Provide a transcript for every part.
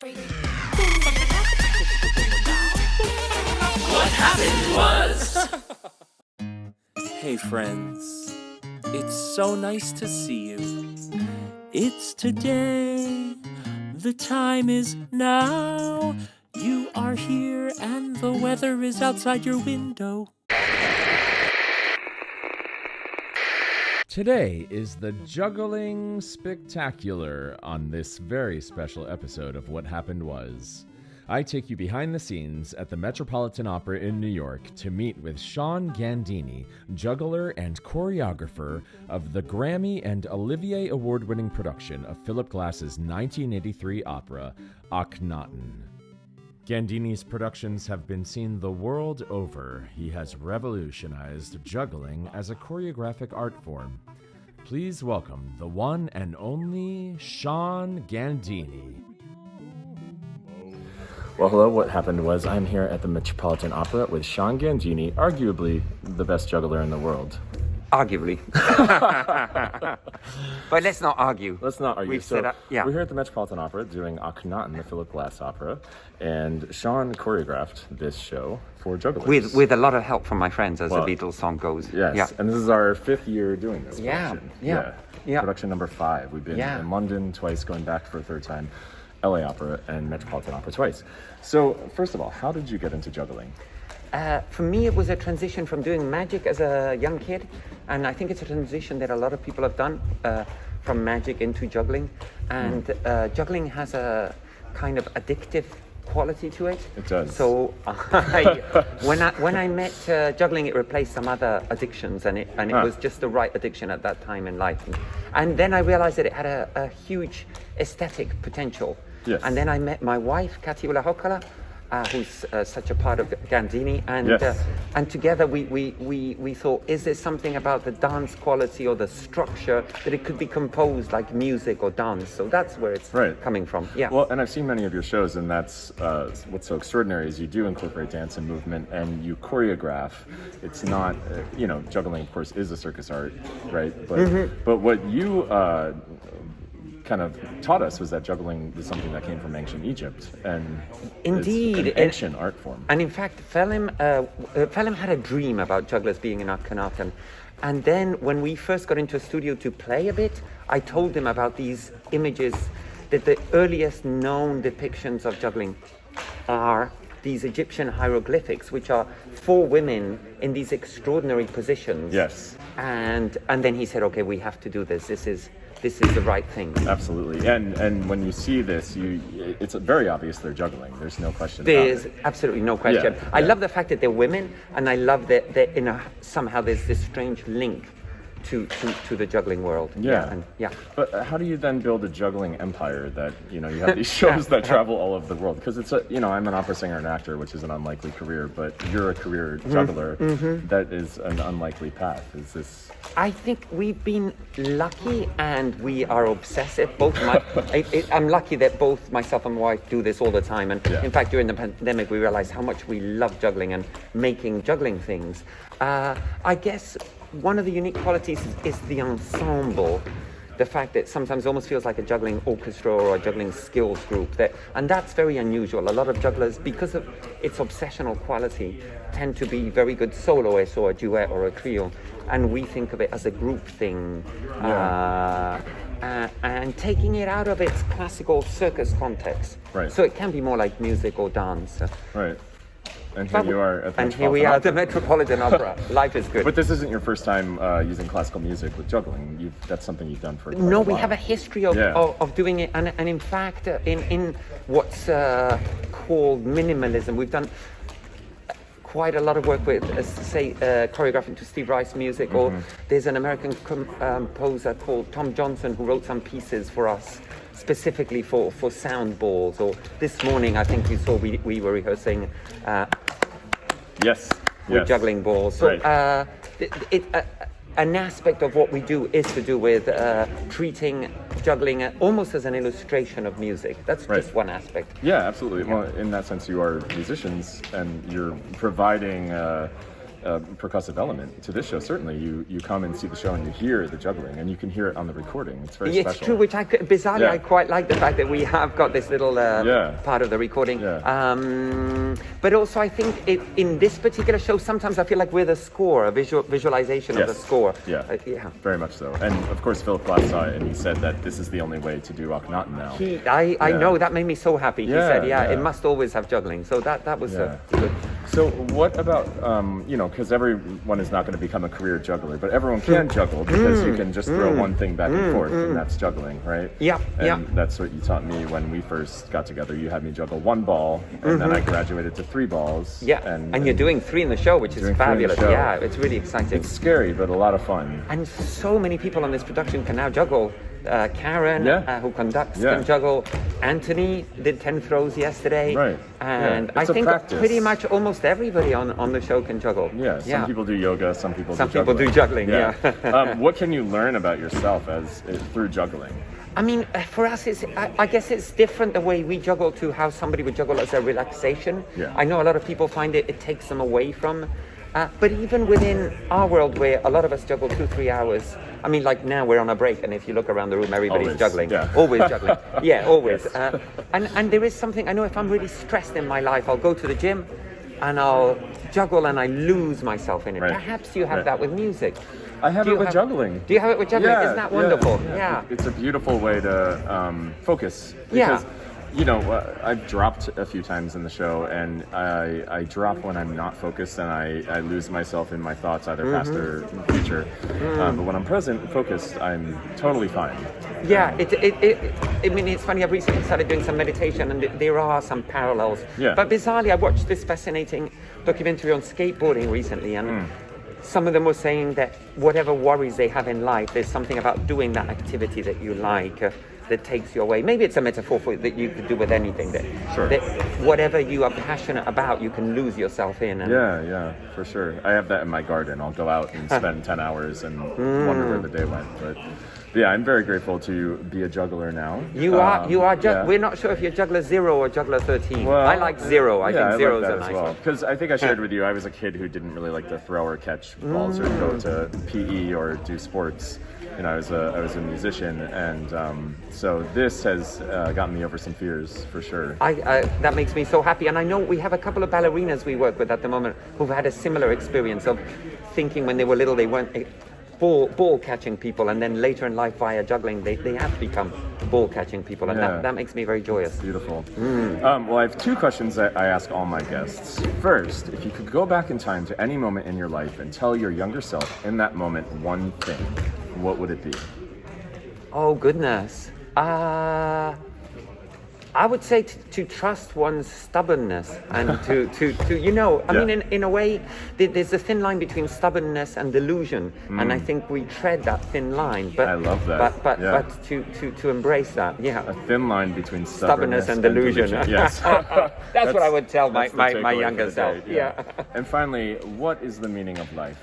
What happened was... Hey friends, it's so nice to see you. It's today, the time is now. You are here and the weather is outside your window. Today is the Juggling Spectacular on this very special episode of What Happened Was. I take you behind the scenes at the Metropolitan Opera in New York to meet with Sean Gandini, juggler and choreographer of the Grammy and Olivier Award-winning production of Philip Glass's 1983 opera, Akhenaten. Gandini's productions have been seen the world over. He has revolutionized juggling as a choreographic art form. Please welcome the one and only Sean Gandini. Well, hello. What happened was I'm here at the Metropolitan Opera with Sean Gandini, arguably the best juggler in the world. Arguably. But let's not argue. Let's not argue. We're here at the Metropolitan Opera doing Akhenaten, the Philip Glass opera, and Sean choreographed this show for jugglers. With a lot of help from my friends, as the Beatles song goes. Yes, yeah. And this is our 5th year doing this production. Yeah. Production number 5. We've been in London twice, going back for a 3rd time, LA Opera and Metropolitan Opera twice. So, first of all, how did you get into juggling? For me, it was a transition from doing magic as a young kid, and I think it's a transition that a lot of people have done from magic into juggling. And juggling has a kind of addictive quality to it. It does. So when I met juggling, it replaced some other addictions, and it was just the right addiction at that time in life. And then I realized that it had a huge aesthetic potential. Yes. And then I met my wife, Katiula Hokala, who's such a part of Gandini, and together we thought, is there something about the dance quality or the structure that it could be composed like music or dance? So that's where it's coming from. Yeah. Well, and I've seen many of your shows, and that's what's so extraordinary is you do incorporate dance and movement, and you choreograph. It's not, juggling, of course, is a circus art, right? But what you kind of taught us was that juggling was something that came from ancient Egypt, and indeed, an ancient art form. And in fact, Phelim had a dream about jugglers being in Akhenaten, and then when we first got into a studio to play a bit, I told him about these images, that the earliest known depictions of juggling are these Egyptian hieroglyphics, which are 4 women in these extraordinary positions. Yes. And then he said, okay, we have to do this. This is the right thing. Absolutely. And when you see this, it's very obvious they're juggling. There's no question about it. There's absolutely no question. Yeah. I love the fact that they're women, and I love that somehow there's this strange link to the juggling world. Yeah. But how do you then build a juggling empire that, you have these shows that travel all over the world? Because it's I'm an opera singer and actor, which is an unlikely career, but you're a career juggler. That is an unlikely path. Is this... I think we've been lucky, and we are obsessive. I'm lucky that both myself and my wife do this all the time. And in fact, during the pandemic, we realized how much we love juggling and making juggling things. I guess one of the unique qualities is the ensemble. The fact that sometimes it almost feels like a juggling orchestra or a juggling skills group. And that's very unusual. A lot of jugglers, because of its obsessional quality, tend to be very good soloists or a duet or a trio. And we think of it as a group thing. And taking it out of its classical circus context. Right. So it can be more like music or dance. Right. And here you are at the And here we are at the Metropolitan Opera. Life is good. But this isn't your first time using classical music with juggling. That's something you've done for quite a No, while. we have a history of doing it. And in fact, in what's called minimalism, we've done quite a lot of work with, choreographing to Steve Reich music, or there's an American composer called Tom Johnson who wrote some pieces for us specifically for sound balls. Or this morning, I think you saw we were rehearsing with juggling balls. So an aspect of what we do is to do with treating juggling almost as an illustration of music. That's just one aspect. Yeah, absolutely. Yeah. Well, in that sense, you are musicians, and you're providing percussive element to this show. Certainly, you come and see the show and you hear the juggling, and you can hear it on the recording. It's very special. It's true, which bizarrely I quite like the fact that we have got this little part of the recording. But also, I think in this particular show, sometimes I feel like we're the score, a visualization of the score. Yeah, very much so. And of course, Philip Glass saw it, and he said that this is the only way to do Akhenaten now. I know, that made me so happy. He said, it must always have juggling. So that was good. So what about, because everyone is not going to become a career juggler, but everyone can juggle because you can just throw one thing back and forth, and that's juggling, right? And that's what you taught me when we first got together. You had me juggle one ball, and then I graduated to 3 balls. And you're doing 3 in the show, which is fabulous. Yeah, it's really exciting. It's scary, but a lot of fun. And so many people on this production can now juggle. Karen, who conducts, can juggle. Anthony did 10 throws yesterday. Right. And I think pretty much almost everybody on the show can juggle. Some people do yoga, some people do juggling. What can you learn about yourself through juggling? I mean, for us, I guess it's different the way we juggle to how somebody would juggle as a relaxation. I know a lot of people find it takes them away from. But even within our world, where a lot of us juggle 2-3 hours, I mean, like now we're on a break, and if you look around the room, everybody's juggling. Always juggling. Always. And there is something, I know if I'm really stressed in my life, I'll go to the gym, and I'll juggle, and I lose myself in it. Perhaps you have that with music. I have it with juggling. Do you have it with juggling? Isn't that wonderful? It's a beautiful way to focus. Because, I've dropped a few times in the show, and I drop when I'm not focused, and I lose myself in my thoughts, either past or future. But when I'm present and focused, I'm totally fine. I mean, it's funny, I've recently started doing some meditation, and there are some parallels. But bizarrely, I watched this fascinating documentary on skateboarding recently, and some of them were saying that whatever worries they have in life, there's something about doing that activity that you like that takes you away. Maybe it's a metaphor for that you could do with anything. That whatever you are passionate about, you can lose yourself in. And for sure. I have that in my garden. I'll go out and spend 10 hours and wonder where the day went. But I'm very grateful to be a juggler now. You are. We're not sure if you're juggler 0 or juggler 13. Well, I like 0. I think 0 is a nice one. Because I think I shared with you, I was a kid who didn't really like to throw or catch balls or go to PE or do sports. I was a musician, and so this has gotten me over some fears for sure. That makes me so happy, and I know we have a couple of ballerinas we work with at the moment who've had a similar experience of thinking when they were little they weren't ball catching people, and then later in life via juggling they have become ball catching people, and that makes me very joyous. Beautiful. Well, I have 2 questions that I ask all my guests. First, if you could go back in time to any moment in your life and tell your younger self in that moment one thing, what would it be? Oh goodness. I would say to trust one's stubbornness and I mean, in a way, there's a thin line between stubbornness and delusion, and I think we tread that thin line. But I love that. But to embrace that, a thin line between stubbornness and delusion. Yes, that's what I would tell my younger self. And finally, what is the meaning of life?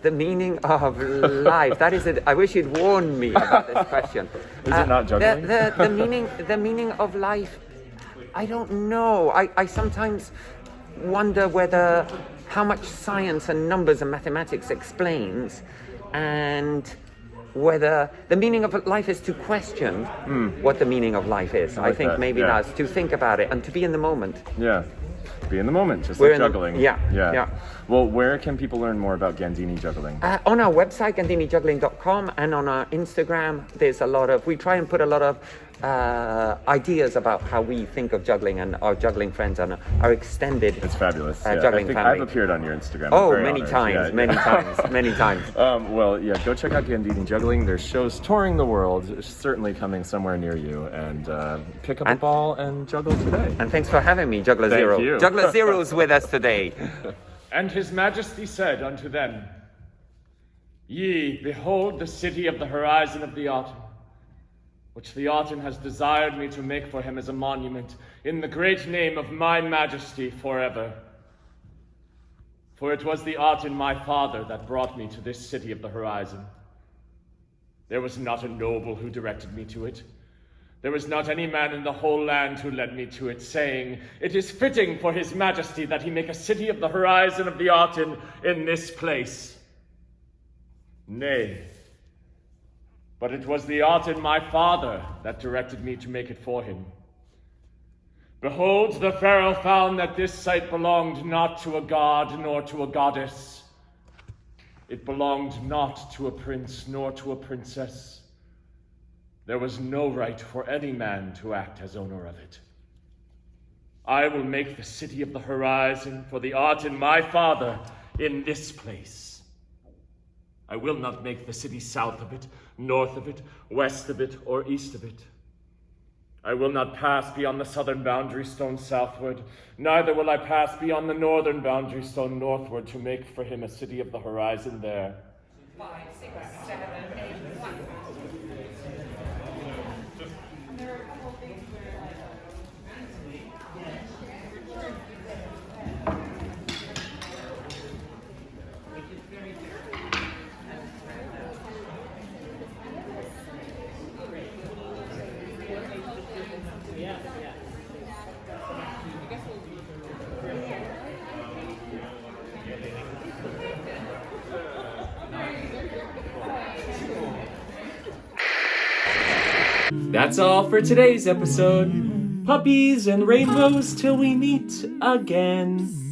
The meaning of life. That is it. I wish you'd warned me about this question. Is it not juggling? The meaning of life, I don't know. I sometimes wonder how much science and numbers and mathematics explains, and whether the meaning of life is to question what the meaning of life is. I think maybe that's to think about it and to be in the moment. Be in the moment, just like juggling. Well, where can people learn more about Gandini juggling? On our website, gandinijuggling.com, and on our Instagram, we try and put a lot of ideas about how we think of juggling and our juggling friends and our extended It's fabulous. juggling family. I've appeared on your Instagram. Many times. Well, go check out Gandini Juggling. There's shows touring the world, certainly coming somewhere near you, and pick up a ball and juggle today. And thanks for having me, Juggler Thank Zero. you. Juggler Zero's with us today. And his majesty said unto them, Ye, behold the city of the horizon of the Aten, which the Aten has desired me to make for him as a monument, in the great name of my majesty forever. For it was the Aten my father that brought me to this city of the horizon. There was not a noble who directed me to it, There was not any man in the whole land who led me to it, saying, "It is fitting for his majesty that he make a city of the horizon of the Arten in this place." Nay, but it was the Arten my father that directed me to make it for him. Behold, the pharaoh found that this site belonged not to a god nor to a goddess. It belonged not to a prince nor to a princess. There was no right for any man to act as owner of it. I will make the city of the horizon for the Arten my father in this place. I will not make the city south of it, north of it, west of it, or east of it. I will not pass beyond the southern boundary stone southward, neither will I pass beyond the northern boundary stone northward to make for him a city of the horizon there. 5, 6, 7, 8, 1. There are a couple things where That's all for today's episode. Puppies and rainbows till we meet again.